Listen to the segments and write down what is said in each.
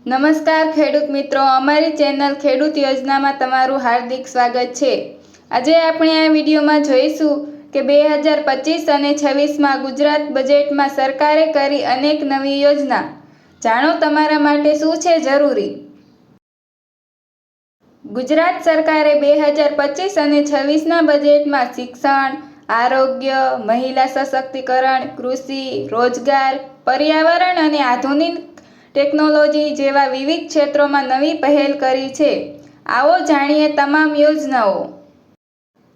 નમસ્કાર ખેડૂત મિત્રો, અમારી ચેનલ ખેડૂત યોજનામાં તમારું હાર્દિક સ્વાગત છે। આજે આપણે આ વિડીયોમાં જોઈશું કે 2025 અને 26માં ગુજરાત બજેટમાં સરકારે કરી અનેક નવી યોજના। જાણો તમારા માટે શું છે જરૂરી। ગુજરાત સરકારે 2025 અને 26ના બજેટમાં શિક્ષણ, આરોગ્ય, મહિલા સશક્તિકરણ, કૃષિ, રોજગાર, પર્યાવરણ અને આધુનિક ટેકનોલોજી જેવા વિવિધ ક્ષેત્રોમાં નવી પહેલ કરી છે। આવો જાણીએ તમામ યોજનાઓ।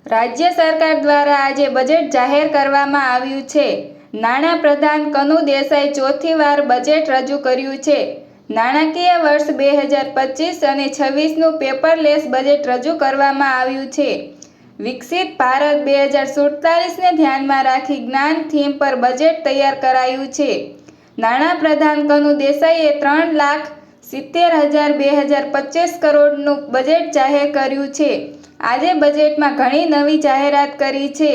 રાજ્ય સરકાર દ્વારા આજે બજેટ જાહેર કરવામાં આવ્યું છે। નાણાં પ્રધાન કનુ દેસાઈ ચોથી વાર બજેટ રજૂ કર્યું છે। નાણાકીય વર્ષ 2025 અને 26નું પેપરલેસ બજેટ રજૂ કરવામાં આવ્યું છે। વિકસિત ભારત 2047ને ધ્યાનમાં રાખી જ્ઞાન થીમ પર બજેટ તૈયાર કરાયું છે। નાણાં પ્રધાન કનુ દેસાઈએ 3,70,000 કરોડનું બજેટ જાહેર કર્યું છે। આજે બજેટમાં ઘણી નવી જાહેરાત કરી છે।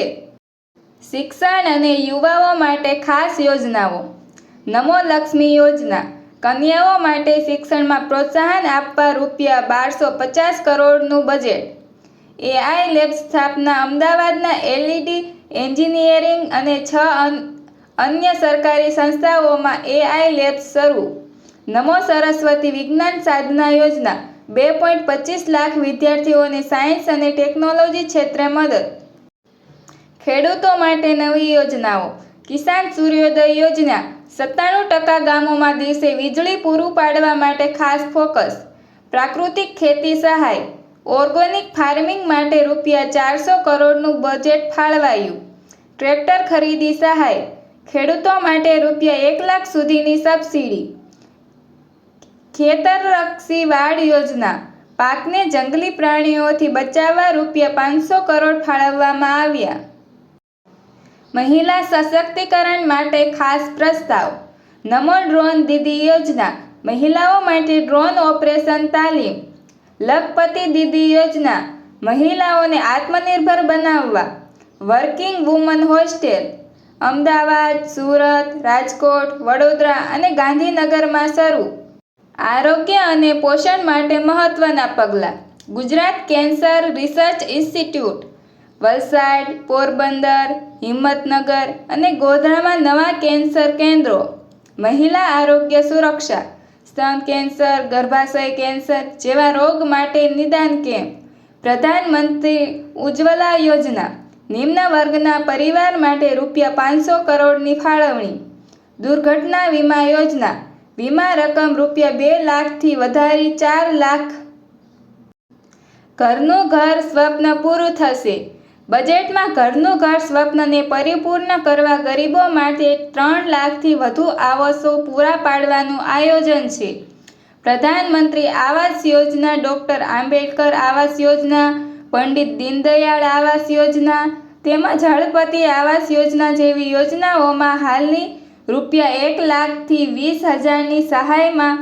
શિક્ષણ અને યુવાઓ માટે ખાસ યોજનાઓ। નમો લક્ષ્મી યોજના, કન્યાઓ માટે શિક્ષણમાં પ્રોત્સાહન આપવા ₹1250 કરોડનું બજેટ। AI લેબ સ્થાપના, અમદાવાદના LED એન્જિનિયરિંગ અને 6 અન્ય સરકારી સંસ્થાઓમાં AI લેબ્સ શરૂ। નમો સરસ્વતી વિજ્ઞાન સાધના યોજના, 2.25 લાખ વિદ્યાર્થીઓને સાયન્સ અને ટેકનોલોજી ક્ષેત્રે મદદ। ખેડૂતો માટે નવી યોજનાઓ। કિસાન સૂર્યોદય યોજના, 97% ગામોમાં દિવસે વીજળી પૂરું પાડવા માટે ખાસ ફોકસ। પ્રાકૃતિક ખેતી સહાય, ઓર્ગેનિક ફાર્મિંગ માટે ₹400 કરોડનું બજેટ ફાળવાયું। ટ્રેક્ટર ખરીદી સહાય, ખેડૂતો માટે ₹1 લાખ સુધીની સબસિડી। ખેતરલક્ષી વાડ યોજના, પાકને જંગલી પ્રાણીઓથી બચાવવા ₹500 કરોડ ફાળવવામાં આવ્યા। મહિલા સશક્તિકરણ માટે ખાસ પ્રસ્તાવ। નમો ડ્રોન દીદી યોજના, મહિલાઓ માટે ડ્રોન ઓપરેશન તાલીમ। લખપતિ દીદી યોજના, મહિલાઓને આત્મનિર્ભર બનાવવા। Working woman hostel, Ahmedabad, Surat, Rajkot, Vadodara અને ગાંધીનગરમાં શરૂ। આરોગ્ય અને પોષણ માટે મહત્વના પગલાં। Gujarat cancer research institute, Valsad, Porbandar, Himmatnagar અને ગોધરામાં નવા કેન્સર કેન્દ્રો। મહિલા આરોગ્ય સુરક્ષા, સ્તન કેન્સર, ગર્ભાશય કેન્સર જેવા રોગ માટે નિદાન કેમ્પ। પ્રધાનમંત્રી ઉજ્જવલા યોજના, નિમ્ન વર્ગના પરિવાર માટે ₹500 કરોડની ફાળવણી। દુર્ઘટના વીમા યોજના, વીમા રકમ ₹2 લાખથી વધારી 4 લાખ। ઘરનું ઘર સ્વપ્ન પૂરું થશે। બજેટમાં ઘરનું ઘર સ્વપ્નને પરિપૂર્ણ કરવા ગરીબો માટે 3 લાખથી વધુ આવાસો પૂરા પાડવાનું આયોજન છે। પ્રધાનમંત્રી આવાસ યોજના, ડોક્ટર આંબેડકર આવાસ યોજના, પંડિત દીનદયાળ આવાસ યોજના તેમજ હળપતિ આવાસ યોજના જેવી યોજનાઓમાં હાલની ₹1 લાખથી 20,000ની સહાયમાં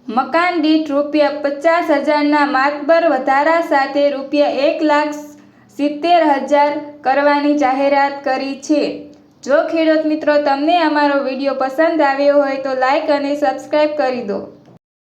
મકાન દીઠ ₹50,000ના માતબર વધારા સાથે ₹1,70,000 કરવાની જાહેરાત કરી છે। જો ખેડૂત મિત્રો તમને અમારો વિડીયો પસંદ આવ્યો હોય તો લાઈક અને સબસ્ક્રાઈબ કરી દો।